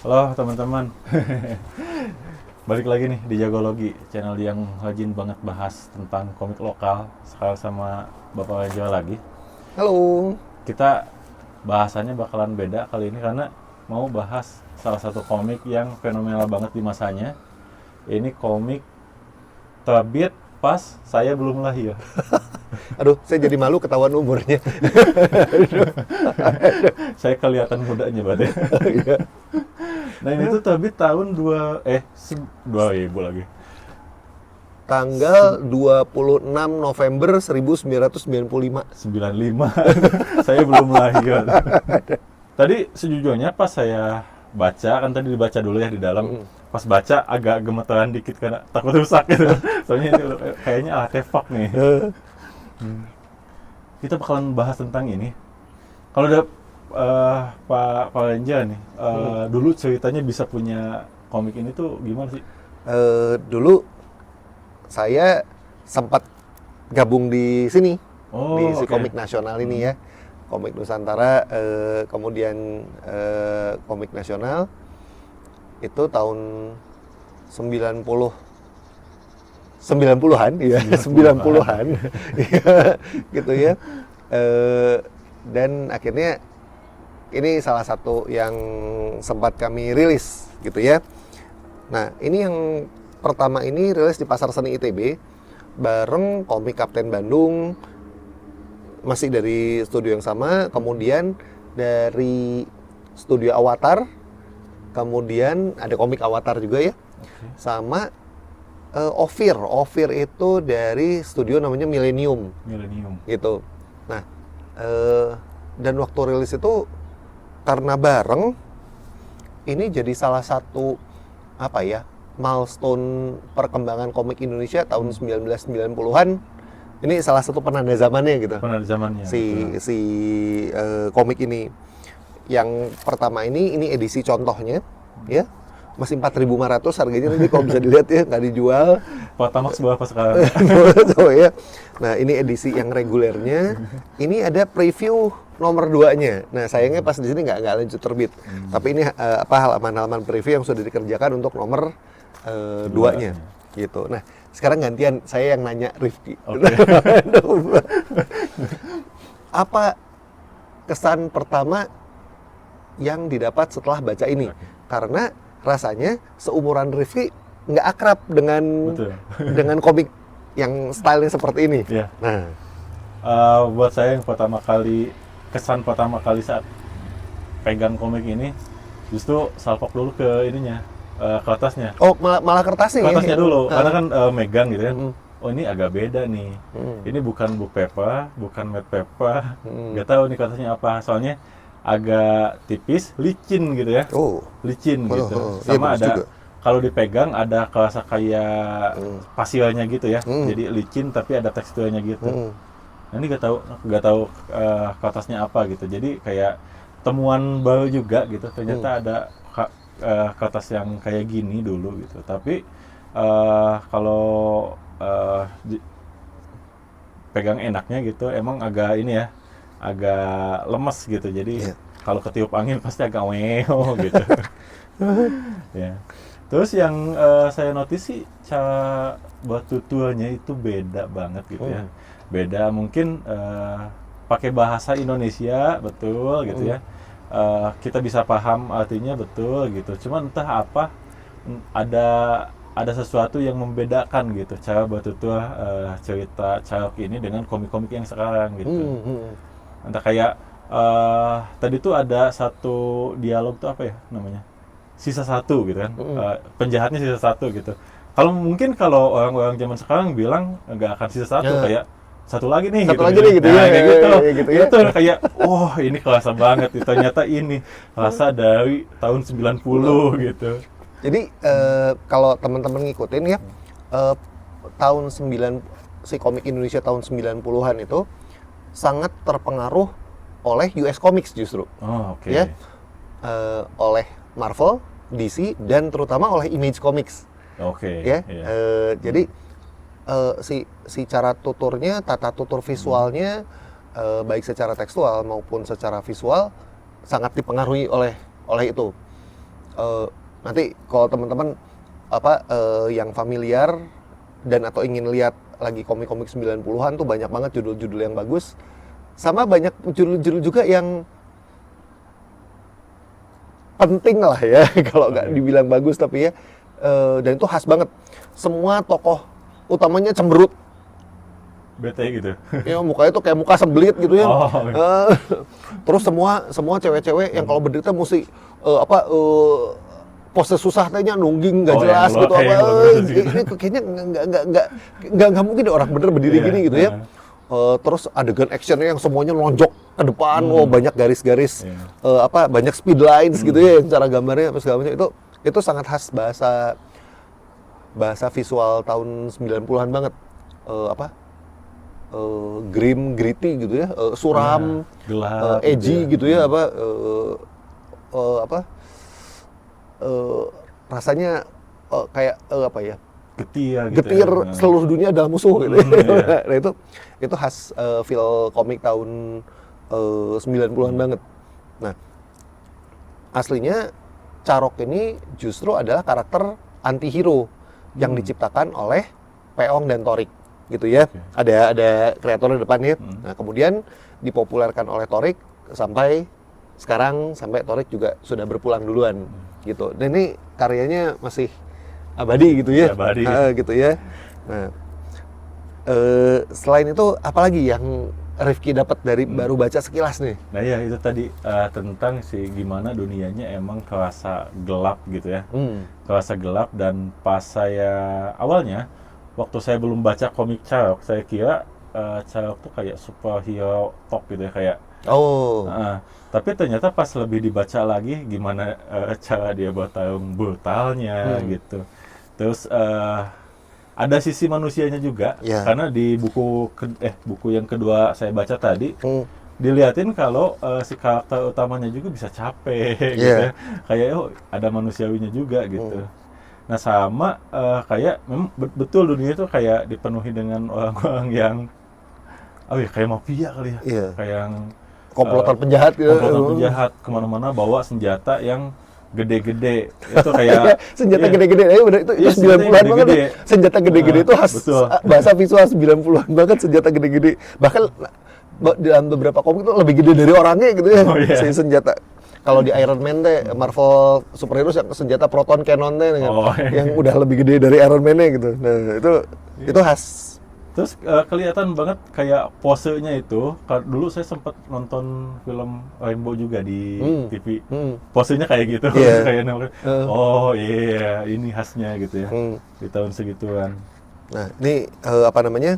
Halo teman-teman, balik lagi nih di Jagologi, channel yang rajin banget bahas tentang komik lokal. Sekarang sama Bapak Wenjo lagi. Halo. Kita bahasannya bakalan beda kali ini karena mau bahas salah satu komik yang fenomenal banget di masanya. Ini komik terbit pas saya belum lahir. Aduh, saya jadi malu ketahuan umurnya. Saya kelihatan mudanya berarti. Iya. Nah ini tuh terbit tahun 2000 lagi. Tanggal 26 November 1995. 95. Saya belum lahir. Tadi sejujurnya pas saya baca, kan tadi dibaca dulu ya di dalam. Pas baca agak gemeteran dikit karena takut rusak gitu. Soalnya ini kayaknya artefak nih. Kita bakalan bahas tentang ini. Kalau ada Pak Renja nih, dulu ceritanya bisa punya komik ini tuh gimana sih? Dulu saya sempat gabung di sini, Oh, di si oke. komik nasional ini ya. Komik Nusantara, kemudian komik nasional itu tahun 90-an ya, 90-an ya, gitu ya. Dan akhirnya ini salah satu yang sempat kami rilis gitu ya. Nah, ini yang pertama ini rilis di Pasar Seni ITB bareng komik Kapten Bandung, masih dari studio yang sama, kemudian dari studio Avatar, kemudian ada komik Avatar juga ya, sama Ophir itu dari studio namanya Millennium Millennium. gitu. Nah, dan waktu rilis itu karena bareng, ini jadi salah satu apa ya, milestone perkembangan komik Indonesia tahun 1990-an. Ini salah satu penanda zamannya gitu. Pernah di zamannya. betul. Si komik ini. Yang pertama ini edisi contohnya ya. Masih 4.500 harganya, nanti kalau bisa dilihat ya, nggak dijual. Pak Tamak berapa sekarang? So, ya. Nah, ini edisi yang regulernya. Ini ada preview nomor 2-nya. Nah, sayangnya pas di sini nggak lanjut terbit. Tapi ini halaman-halaman preview yang sudah dikerjakan untuk nomor 2-nya. Gitu. Nah, sekarang gantian saya yang nanya Rifki. Oke. Apa kesan pertama yang didapat setelah baca ini? Karena rasanya seumuran Rifki nggak akrab dengan Betul. dengan komik yang stylenya seperti ini. Iya. Nah, Buat saya yang kesan pertama kali saat pegang komik ini, justru salpok dulu ke ininya, ke atasnya. oh malah kertasnya ya? Kertasnya dulu, karena kan megang gitu ya. Mm. Oh ini agak beda nih. Ini bukan book paper, bukan matte paper. Mm. Nggak tahu nih kertasnya apa. Soalnya agak tipis, licin gitu ya. Oh, Licin gitu. iya, Sama bagus ada juga. kalau dipegang ada kerasa kayak pasirnya gitu ya. Mm. Jadi licin tapi ada teksturnya gitu. Mm. Nah, ini nggak tahu kertasnya apa gitu. Jadi kayak temuan baru juga gitu. Ternyata ada kertas yang kayak gini dulu gitu. Tapi kalau pegang enaknya gitu, emang agak ini ya, agak lemes gitu. Jadi Iya. kalau ketiup angin pasti agak weo gitu. Ya. Terus yang saya notice sih cara buat tuturnya itu beda banget gitu ya. Beda mungkin pakai bahasa Indonesia betul gitu ya. Kita bisa paham artinya betul gitu. Cuman entah apa ada sesuatu yang membedakan gitu cara bertutur cerita Carok ini dengan komik-komik yang sekarang gitu. Entah kayak tadi tuh ada satu dialog tuh apa ya namanya? Sisa satu gitu kan. Penjahatnya sisa satu gitu. Kalau orang-orang zaman sekarang bilang nggak akan sisa satu, kayak satu lagi nih Satu gitu. lagi nih gitu Nah, ya, kayak gitu. gitu ya. Itu kayak oh ini kerasa banget. Ternyata ini rasa dari tahun 90 gitu. Jadi kalau teman-teman ngikutin ya, tahun 9 si komik Indonesia tahun 90-an itu sangat terpengaruh oleh US Comics justru. Oh, oke. Ya. Oleh Marvel, DC, dan terutama oleh Image Comics. Oke. Ya. Iya. Jadi si cara tuturnya, tata tutur visualnya, baik secara tekstual maupun secara visual sangat dipengaruhi oleh itu. nanti kalau teman-teman yang familiar dan atau ingin lihat lagi komik-komik 90-an tuh banyak banget judul-judul yang bagus. Sama banyak judul-judul juga yang penting lah ya kalau nggak dibilang bagus tapi ya dan itu khas banget. Semua tokoh utamanya cemberut. Bete gitu. Ya mukanya tuh kayak muka sembelit gitu ya. Oh. Terus semua cewek-cewek yang kalau berderita mesti pose susah tanya nungging nggak jelas gitu apa. Ini kayaknya nggak mungkin deh orang bener berdiri gini gitu ya. Terus adegan actionnya yang semuanya lonjok ke depan, banyak garis-garis, banyak speed lines gitu ya, yang cara gambarnya apa segala macam itu sangat khas bahasa visual tahun 90-an banget. Grim, gritty gitu ya, suram, gelap, edgy gitu ya, rasanya kayak getir seluruh dunia adalah musuh gitu. Nah itu khas feel komik tahun 90-an banget. Nah aslinya Carok ini justru adalah karakter anti-hero yang diciptakan oleh Peong dan Torik gitu ya. Ada kreator di depannya. Nah kemudian dipopulerkan oleh Torik sampai sekarang, sampai Torik juga sudah berpulang duluan gitu. Dan ini karyanya masih abadi gitu ya. Gitu ya. Nah selain itu apalagi yang Rifki dapat dari baru baca sekilas nih? Nah ya itu tadi tentang gimana dunianya emang kerasa gelap gitu ya. Kerasa gelap, dan pas saya awalnya waktu saya belum baca komik Carok, saya kira Carok tuh kayak superhero top gitu ya, kayak tapi ternyata pas lebih dibaca lagi gimana cara dia bertarung brutalnya gitu. Terus ada sisi manusianya juga, karena di buku yang kedua saya baca tadi, dilihatin kalau si karakter utamanya juga bisa capek gitu ya. Kayak ada manusiawinya juga gitu. Nah sama kayak memang betul dunia itu kayak dipenuhi dengan orang-orang yang kayak mafia kali ya. Kayak yang komplotan penjahat gitu. Komplotan penjahat kemana-mana bawa senjata yang gede-gede. Itu kayak senjata gede-gede. Itu 90-an banget. Senjata gede-gede itu khas bahasa visual 90-an banget, senjata gede-gede. Bahkan dalam beberapa komik itu lebih gede dari orangnya gitu ya. Si senjata. Kalau di Iron Man teh, Marvel superhero yang senjata proton cannon teh yang udah lebih gede dari Iron Man-nya gitu. Nah, itu khas. Terus kelihatan banget kayak posenya itu. Dulu saya sempat nonton film Rainbow juga di TV. Posenya kayak gitu. Kayak ini khasnya gitu ya. Di tahun segituan. Nah, ini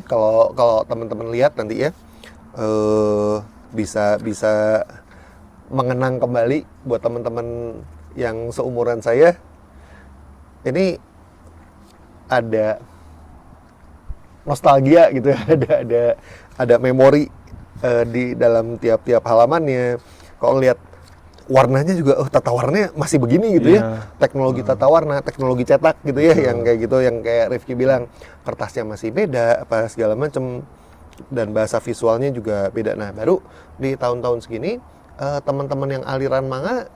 kalau teman-teman lihat nanti ya, bisa mengenang kembali buat teman-teman yang seumuran saya. Ini ada nostalgia gitu ya, ada memori di dalam tiap-tiap halamannya. Kalau lihat warnanya juga, tata warnanya masih begini gitu ya. Teknologi tata warna, teknologi cetak gitu ya, yang kayak gitu, yang kayak Rifki bilang, kertasnya masih beda, apa segala macem, dan bahasa visualnya juga beda. Nah, baru di tahun-tahun segini, teman-teman yang aliran manga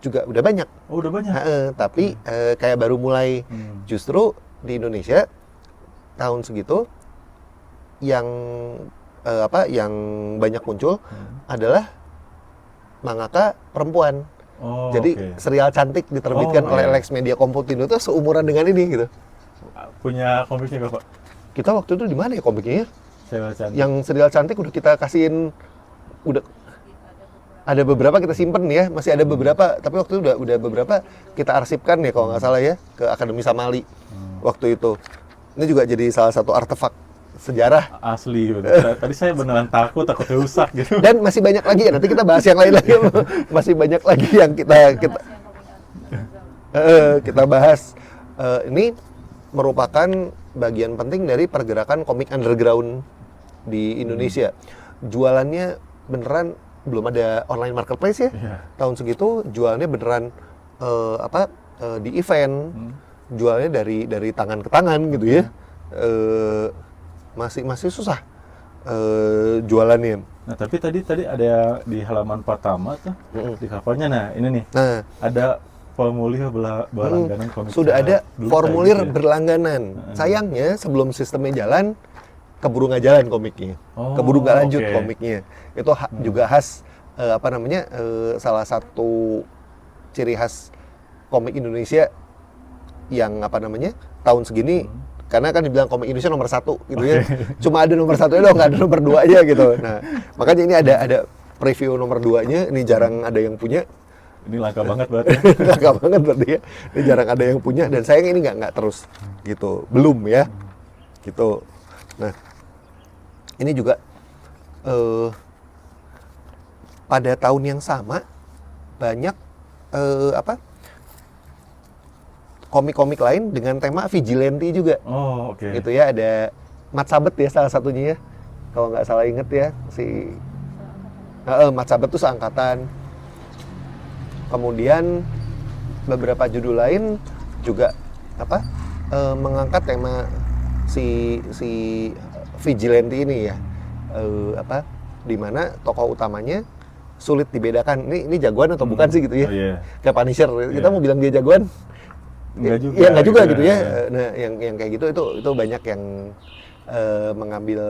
juga udah banyak. Oh, udah banyak. Tapi kayak baru mulai, justru di Indonesia tahun segitu yang banyak muncul adalah mangaka perempuan. Jadi serial cantik diterbitkan oleh Lex Media Komputindo itu seumuran dengan ini gitu. Punya komiknya Bapak? Kita waktu itu di mana ya komiknya? Serial cantik. Yang serial cantik udah kita kasihin, udah ada beberapa kita simpen ya, masih ada beberapa, tapi waktu itu udah beberapa kita arsipkan ya kalau nggak salah ya ke Akademi Samali waktu itu. Ini juga jadi salah satu artefak sejarah. Asli, tadi saya beneran takut rusak gitu. Dan masih banyak lagi ya, nanti kita bahas yang lain lagi. Masih banyak lagi yang kita bahas. Ini merupakan bagian penting dari pergerakan komik underground di Indonesia. Jualannya beneran belum ada online marketplace ya. Tahun segitu jualannya beneran di event. Jualnya dari tangan ke tangan gitu ya. Masih susah jualannya. Nah, tapi tadi ada di halaman pertama tuh di covernya. Nah, ini nih. Nah, Ada formulir berlangganan komik. sudah ada Dulu formulir kayak gitu ya. berlangganan. Sayangnya sebelum sistemnya jalan, keburu nggak jalan komiknya, Oh, keburu nggak lanjut oke. komiknya. Itu juga khas salah satu ciri khas komik Indonesia yang tahun segini. Karena kan dibilang komik Indonesia nomor 1 gitu ya. Cuma ada nomor 1 doang, nggak ada nomor 2-nya gitu. Nah, makanya ini ada preview nomor 2-nya, ini jarang ada yang punya. Ini langka banget berarti. Langka banget berarti ya. Ini jarang ada yang punya dan sayang ini nggak terus gitu. Belum ya. Gitu. Nah, ini juga pada tahun yang sama banyak komik-komik lain dengan tema vigilante juga. Oh, oke. Gitu ya, ada Mat Sabet ya salah satunya ya. Kalau nggak salah inget ya, si Mat Sabet tuh seangkatan. Kemudian beberapa judul lain juga mengangkat tema si vigilante ini ya. Di mana tokoh utamanya sulit dibedakan. Ini jagoan atau bukan sih gitu ya. Oh, iya. Kayak Punisher. Kita mau bilang dia jagoan, Enggak juga. ya nggak juga gitu ya. Ya. Nah, yang kayak gitu itu banyak yang mengambil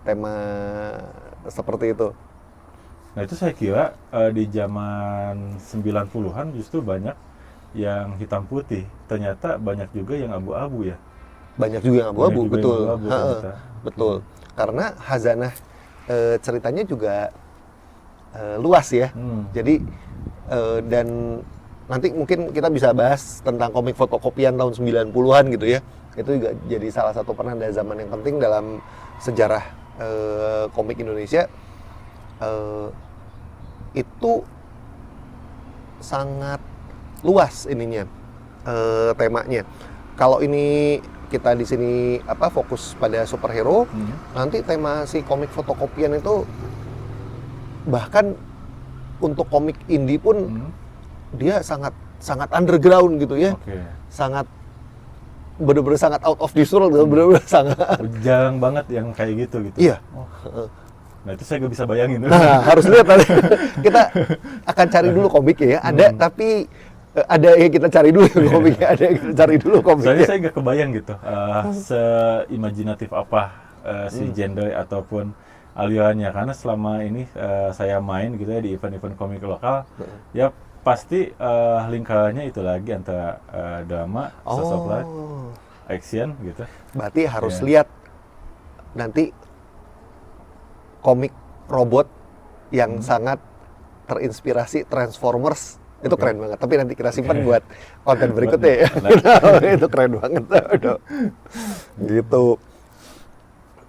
tema seperti itu. Nah, itu saya kira di zaman 90-an justru banyak yang hitam putih. Ternyata banyak juga yang abu-abu ya. Banyak juga yang abu-abu, Banyak juga betul. yang abu-abu ternyata. Betul. Karena hazanah ceritanya juga luas ya. Jadi dan nanti mungkin kita bisa bahas tentang komik fotokopian tahun 90-an gitu ya. Itu juga jadi salah satu penanda zaman yang penting dalam sejarah komik Indonesia. Itu sangat luas ininya, temanya. Kalau ini kita di sini fokus pada superhero, nanti tema si komik fotokopian itu bahkan untuk komik indie pun dia sangat underground gitu ya. Oke. Sangat benar-benar sangat out of this world, benar-benar sangat. Jarang banget yang kayak gitu. Iya. Oh. Nah, itu saya nggak bisa bayangin. Nah, harus lihat nanti. Kita akan cari dulu komiknya ya. Ada tapi ada yang kita cari dulu komiknya, ada yang kita cari dulu komiknya. Soalnya saya nggak kebayang gitu, seimajinatif apa si genre ataupun alirannya. Karena selama ini saya main gitu ya di event-event komik lokal, ya pasti lingkarannya itu lagi antara drama, slice of life, action gitu. Berarti harus lihat nanti komik robot yang sangat terinspirasi Transformers. Itu keren banget, tapi nanti kita simpan buat konten berikutnya ya. Itu keren banget. Gitu.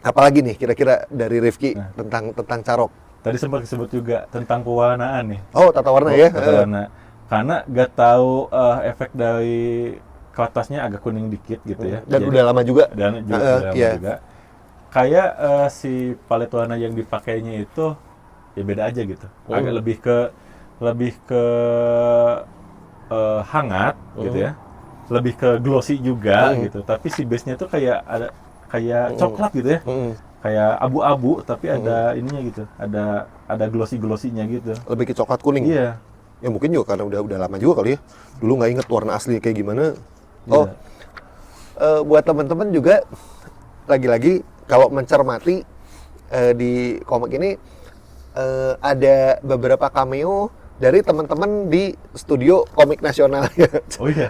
Apalagi nih kira-kira dari Rifki tentang Carok? Tadi sempat disebut juga tentang pewarnaan nih. Oh, tata warna ya. Tata warna. Karena nggak tahu efek dari kertasnya agak kuning dikit gitu ya. Dan Jadi, udah lama juga. Dan juga udah lama juga. Kayak si palet warna yang dipakainya itu ya beda aja gitu. Agak lebih ke hangat gitu ya. Lebih ke glossy juga gitu. Tapi si base-nya tuh kayak coklat gitu ya. Kayak abu-abu tapi ada ininya gitu. Ada glossy-glossy-nya gitu. Lebih ke coklat kuning. Iya. Ya mungkin juga karena udah lama juga kali ya. Dulu nggak inget warna asli kayak gimana. Oh, buat teman-teman juga lagi-lagi kalau mencermati di komik ini ada beberapa cameo dari teman-teman di studio komik nasional. Oh iya.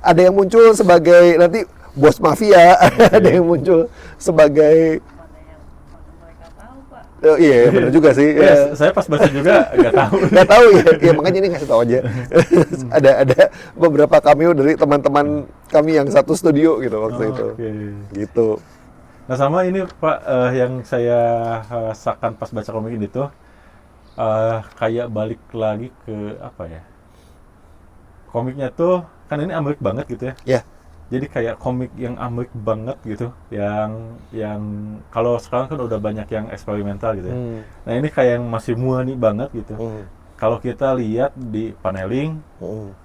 Ada yang muncul sebagai nanti bos mafia, ada yang muncul sebagai iya benar juga sih. Ya, saya pas baca juga nggak tahu. Nggak tahu ya. Ya makanya ini ngasih tahu aja. ada beberapa cameo dari teman-teman kami yang satu studio gitu waktu itu. Gitu. Nah sama ini Pak, yang saya rasakan pas baca komik ini tuh kayak balik lagi ke apa ya? Komiknya tuh kan ini Amerik banget gitu ya. Ya. Jadi kayak komik yang Amerik banget gitu, yang kalau sekarang kan udah banyak yang eksperimental gitu ya. Nah ini kayak yang masih murni banget gitu. Kalau kita lihat di paneling,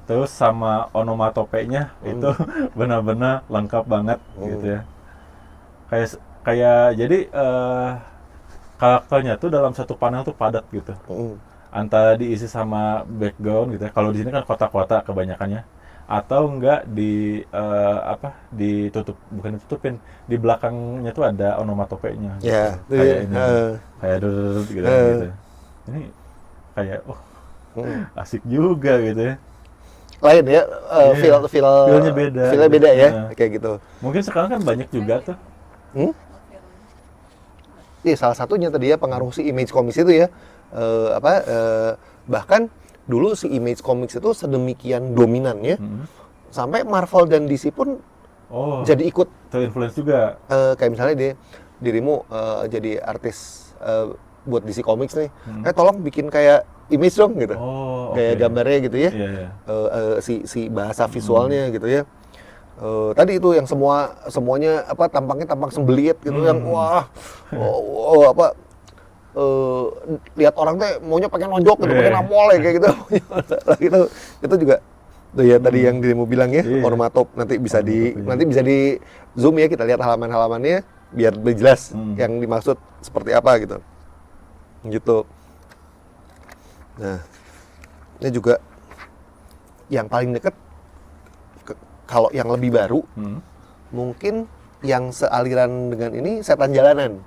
terus sama onomatopenya itu benar-benar lengkap banget gitu ya. Kayak jadi karakternya tuh dalam satu panel tuh padat gitu. Antara diisi sama background gitu ya. Kalau di sini kan kotak-kotak kebanyakannya, atau enggak ditutup, bukan ditutupin, di belakangnya tuh ada onomatopenya gitu. Ya, Kayak ini, eh, kayak gitu, eh. gitu. Ini kayak asik juga gitu ya. Lain ya, Iya. Feel-nya beda. Feel-nya beda ya, Nah. kayak gitu. Mungkin sekarang kan banyak juga tuh. Iya, salah satunya tadi ya pengaruh si Image Comics itu ya. Bahkan dulu si Image Comics itu sedemikian dominannya sampai Marvel dan DC pun Oh, jadi ikut. terinfluence juga. Kayak misalnya dirimu jadi artis buat DC Comics nih, tolong bikin kayak image dong gitu, Oh, kayak oke. gambarnya gitu ya. Iya, iya. Si bahasa visualnya gitu ya. Tadi itu yang semuanya tampangnya tampang sembelit gitu, yang wah, lihat orang teh maunya pengen nonjok gitu, pengen namol ya, kayak gitu. Itu juga tuh ya tadi yang dirimu bilang ya, Iya. Ormatop nanti bisa Onomatope. di zoom ya, kita lihat halaman-halamannya biar lebih jelas yang dimaksud seperti apa gitu. Nah, ini juga yang paling deket kalau yang lebih baru mungkin yang sealiran dengan ini Setan Jalanan.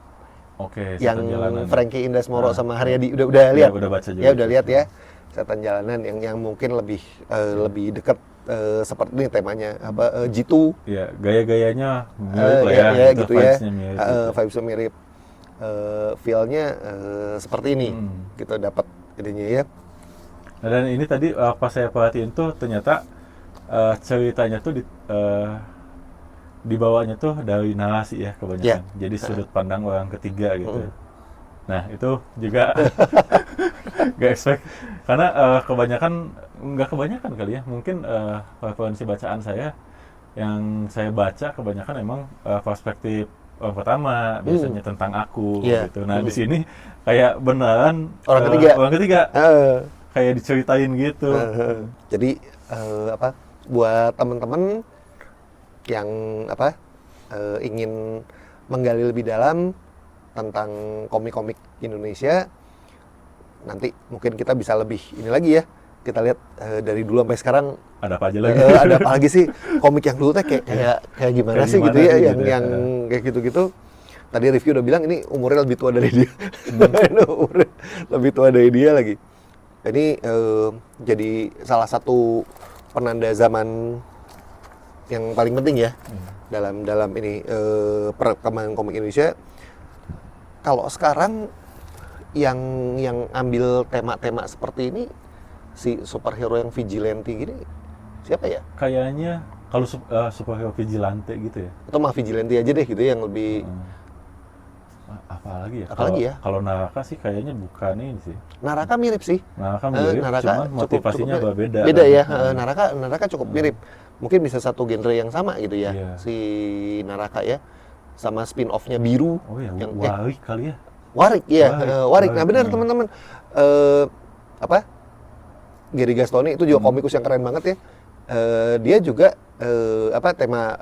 Oke, Yang Setan Jalanan. Frankie Indasmoro Nah, sama Haryadi udah lihat. udah baca juga Ya itu. udah lihat ya. Setan Jalanan yang mungkin lebih dekat seperti ini temanya Jitu. Iya, gaya-gayanya mirip lah ya, ya itu gitu ya. vibes-nya mirip gitu. Vibes-nya mirip. Feel-nya seperti ini. Gitu dapat ininya ya. Nah, dan ini tadi pas saya perhatiin tuh ternyata ceritanya tuh dibawanya tuh dari narasi ya kebanyakan. Jadi sudut pandang orang ketiga gitu. Nah, itu juga gak expect. Karena nggak kebanyakan kali ya. Mungkin referensi bacaan saya, yang saya baca kebanyakan emang perspektif orang pertama, biasanya tentang aku gitu. Nah, di sini kayak beneran orang ketiga. Kayak diceritain gitu. Jadi buat teman-teman yang ingin menggali lebih dalam tentang komik-komik Indonesia, nanti mungkin kita bisa lebih ini lagi ya. Kita lihat dari dulu sampai sekarang Ada apa aja lagi? ada apa lagi sih komik yang dulu teh kayak gimana sih gitu ya, yang kayak gitu-gitu. Tadi review udah bilang ini umurnya lebih tua dari dia. Umurnya lebih tua dari dia lagi. Ini jadi salah satu penanda zaman yang paling penting ya dalam ini perkembangan komik Indonesia. Kalau sekarang yang ambil tema-tema seperti ini, si superhero yang vigilante gini siapa ya? Kayaknya kalau superhero vigilante gitu ya. Atau mah vigilante aja deh gitu yang lebih Apalagi ya? Apalagi ya? Kalau Naraka sih kayaknya bukan ini sih. Naraka mirip sih. Naraka mirip, cuman motivasinya cukup berbeda. Beda kan? ya. Naraka cukup mirip. Mungkin bisa satu genre yang sama gitu ya. Iya. Si Naraka ya. Sama spin-off-nya Biru. Oh ya, yang Warik kali ya. Warik ya. Warik. Nah, benar Warik. teman-teman. Gary Gastoni itu juga komikus yang keren banget ya. Dia juga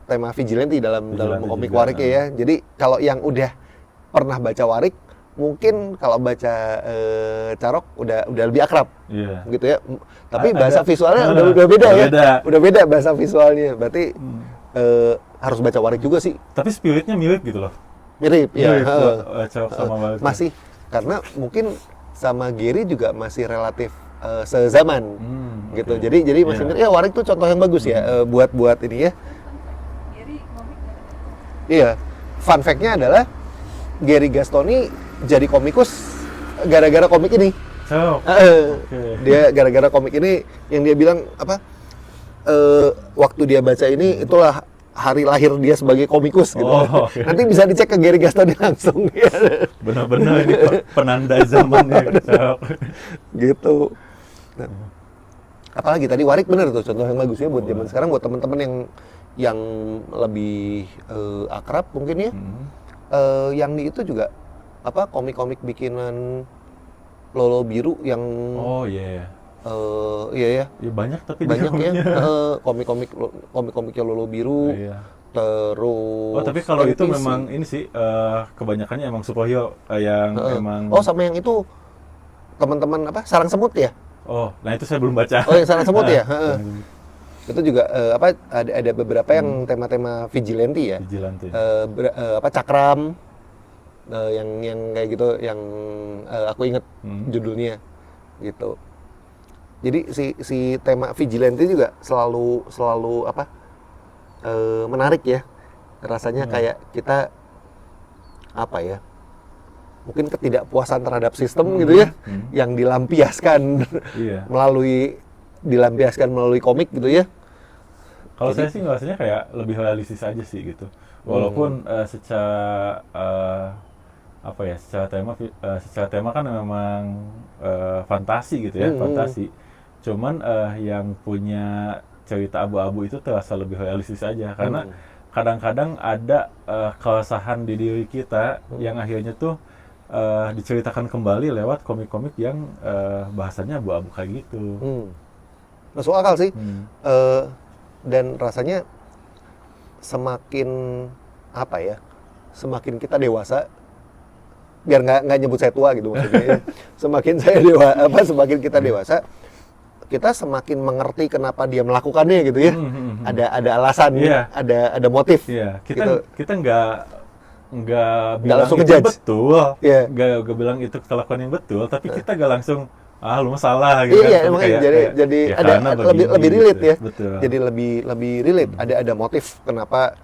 tema vigilante dalam komik juga, Warik ya. Jadi kalau yang udah pernah baca Warik, mungkin kalau baca Carok udah lebih akrab. Iya. Gitu ya. Tapi bahasa visualnya udah beda ya. Udah beda bahasa visualnya. Berarti harus baca Warik juga sih. Tapi spiritnya mirip gitu loh. Mirip ya. Carok sama Warik. Masih karena mungkin sama Gary juga masih relatif sezaman. Gitu. Oke. Jadi masih mirip. Ya Warik tuh contoh yang bagus ya buat ini ya. Iya. Fun fact-nya adalah Gary Gastoni jadi komikus gara-gara komik ini. Carok. Dia gara-gara komik ini yang dia bilang waktu dia baca ini itulah hari lahir dia sebagai komikus gitu. Okay. Nanti bisa dicek ke Gary Gastoni langsung. Benar-benar ini penanda zamannya Carok. Gitu. Nah, apalagi tadi Warik bener tuh contoh yang bagus ya buat zaman sekarang, buat teman-teman yang lebih akrab mungkin ya. Yang di itu juga komik-komik bikinan Lolo Biru yang Iya. Iya ya. Ya banyak tapi Banyak ya di komik-komiknya Lolo Biru. Iya. terus Oh, tapi kalau itu NPC. memang ini sih kebanyakannya emang superhero yang Heeh. emang. Oh, sama yang itu teman-teman apa? Sarang semut ya? Oh, nah itu saya belum baca. Oh, yang sarang semut ya? Heeh. Sarang semut. Itu juga apa ada beberapa yang tema-tema vigilante ya. Vigilante. Apa cakram yang kayak gitu yang aku inget judulnya gitu. Jadi si tema vigilante juga selalu apa menarik ya. Rasanya kayak kita apa ya? Mungkin ketidakpuasan terhadap sistem gitu ya yang dilampiaskan Iya. dilampiaskan melalui komik gitu ya. Kalau saya sih ngerasanya kayak lebih realistis aja sih gitu. Walaupun secara apa ya, secara tema kan memang fantasi gitu ya, fantasi. Cuman yang punya cerita abu-abu itu terasa lebih realistis aja karena kadang-kadang ada keresahan di diri kita yang akhirnya tuh diceritakan kembali lewat komik-komik yang bahasanya abu-abu kayak gitu. Masuk akal sih. Dan rasanya semakin apa ya, semakin kita dewasa, biar nggak nyebut saya tua gitu maksudnya. Semakin kita dewasa, kita semakin mengerti kenapa dia melakukannya gitu ya. Ada alasan, ada motif. Iya, gitu. kita nggak bilang langsung itu ngejudge. betul, Iya. nggak bilang itu kelakuan yang betul, tapi kita nggak langsung lu salah gitu Iya, kan. emang Kayak- jadi ya ada karena lebih begini relate gitu. ya. Betul. Jadi lebih relate. Ada motif kenapa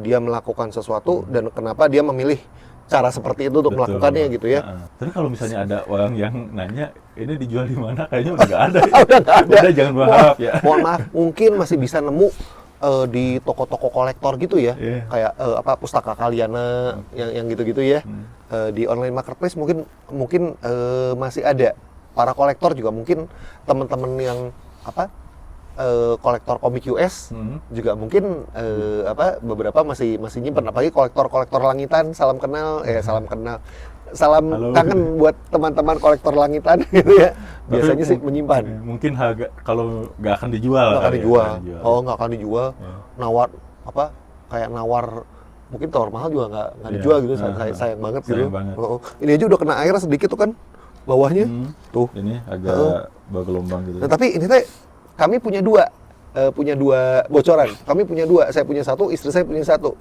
dia melakukan sesuatu dan kenapa dia memilih cara seperti itu untuk Betul. melakukannya gitu ya. Tapi kalau misalnya ada orang yang nanya ini dijual di mana, kayaknya udah nggak ada. Udah nggak ada. Udah jangan berharap ya. Mohon maaf, mungkin masih bisa nemu di toko-toko kolektor gitu ya. Iya. Kayak apa Pustaka Kalyana yang gitu-gitu ya. Di online marketplace mungkin masih ada. Para kolektor juga mungkin teman-teman yang apa kolektor komik US juga mungkin beberapa masih nyimpen, apalagi kolektor langitan. Salam kenal salam Halo. kangen buat teman-teman kolektor langitan gitu ya. Biasanya sih menyimpan. Mungkin harga kalau nggak akan dijual. Nggak akan kali ya, dijual. nggak dijual. Oh, nggak akan dijual. Ya. Kayak nawar mungkin tawar mahal juga nggak Iya. dijual gitu. Sayang banget gitu. Sayang banget. Oh. Ini aja udah kena air sedikit tuh kan bawahnya. Tuh. Ini agak bergelombang gitu. Nah, tapi ini teh kami punya dua bocoran. Kami punya dua. Saya punya satu, istri saya punya satu.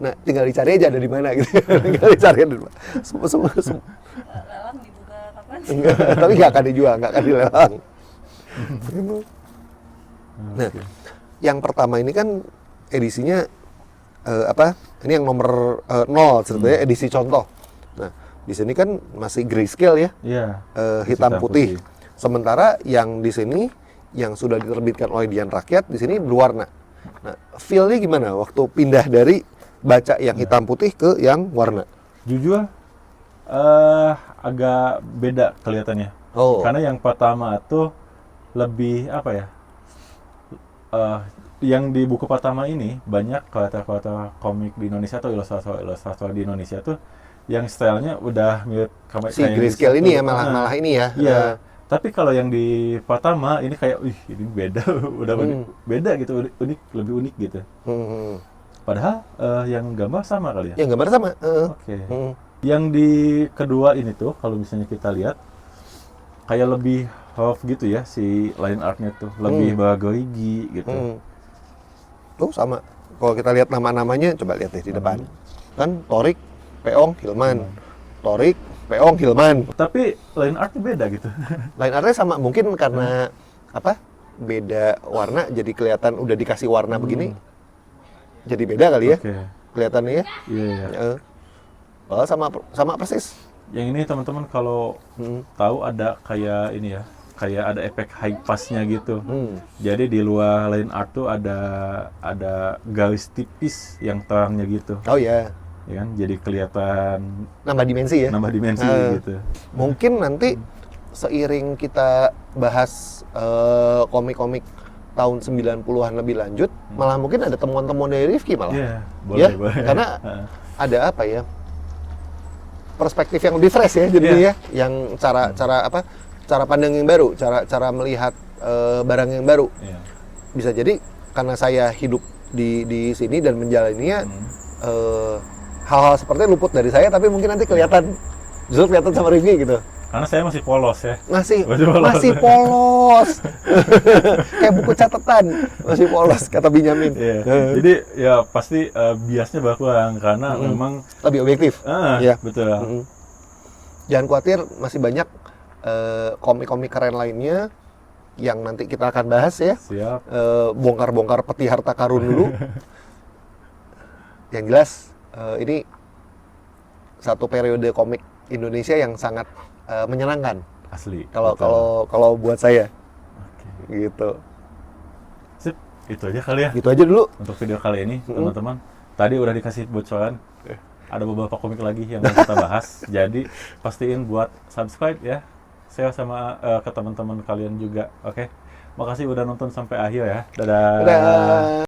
Nah, tinggal dicari aja ada di mana gitu. Tinggal dicari ada di mana. Semua. Lelang dibuka kapan? Enggak, tapi nggak akan dijual, nggak akan dilelang. Nah, yang pertama ini kan edisinya Ini yang nomor 0 sebetulnya edisi contoh. Nah, di sini kan masih grayscale ya, Iya. hitam putih. Sementara yang di sini yang sudah diterbitkan oleh Dian Rakyat di sini berwarna. Nah, feel-nya gimana waktu pindah dari baca yang hitam putih ke yang warna? Jujur agak beda kelihatannya. Oh. Karena yang pertama tuh lebih apa ya? Yang di buku pertama ini banyak karakter-karakter komik di Indonesia atau ilustrator di Indonesia tuh yang stylenya udah mirip Si grayscale ini ya malah ini ya. Iya. Tapi kalau yang di pertama ini kayak, ini beda, udah beda gitu, lebih unik gitu. Padahal yang gambar sama kali ya. Yang gambar sama. Oke. Yang di kedua ini tuh, kalau misalnya kita lihat, kayak lebih rough gitu ya si line artnya tuh, lebih bergerigi gitu. Tuh sama. Kalau kita lihat nama-namanya, coba lihat deh di depan. Kan Torik, Peong, Hilman. Torik, Peong, Hilman. Tapi line artnya beda gitu. Line artnya sama, mungkin karena apa? Beda warna, jadi kelihatan udah dikasih warna begini. Jadi beda kali ya, Oke. kelihatannya ya. Iya. Oh, sama persis. Yang ini teman-teman kalau tahu ada kayak ini ya, kayak ada efek high pass-nya gitu. Jadi di luar line art tuh ada garis tipis yang terangnya gitu. Oh ya, Ya kan? Jadi kelihatan nambah dimensi ya. nambah dimensi gitu. Mungkin nanti seiring kita bahas komik-komik tahun 90-an lebih lanjut, malah mungkin ada temuan-temuan dari Rifki malah. Iya, Ya, boleh. karena ada apa ya? Perspektif yang lebih fresh ya jadinya ya, yang cara pandang yang baru, cara melihat barang yang baru. Iya. Bisa jadi karena saya hidup di sini dan menjalaninya, hal-hal seperti luput dari saya, tapi mungkin nanti justru kelihatan sama Rifki gitu. Karena saya masih polos ya. Masih polos. Kayak buku catatan, masih polos kata Benyamin. Iya. Jadi ya pasti biasnya berkurang karena memang Lebih objektif. Iya. betul. Jangan khawatir, masih banyak komik-komik keren lainnya yang nanti kita akan bahas ya. Siap. Bongkar-bongkar peti harta karun dulu. Yang jelas ini satu periode komik Indonesia yang sangat menyenangkan. Asli. Kalau buat saya. Oke. Gitu. Sip, itu aja kali ya Gitu aja dulu. untuk video kali ini, teman-teman. Tadi udah dikasih bocoran. Ada beberapa komik lagi yang mau kita bahas. Jadi pastiin buat subscribe ya. Saya sama ke teman-teman kalian juga. Oke. Makasih udah nonton sampai akhir ya. Dadah. Dadah.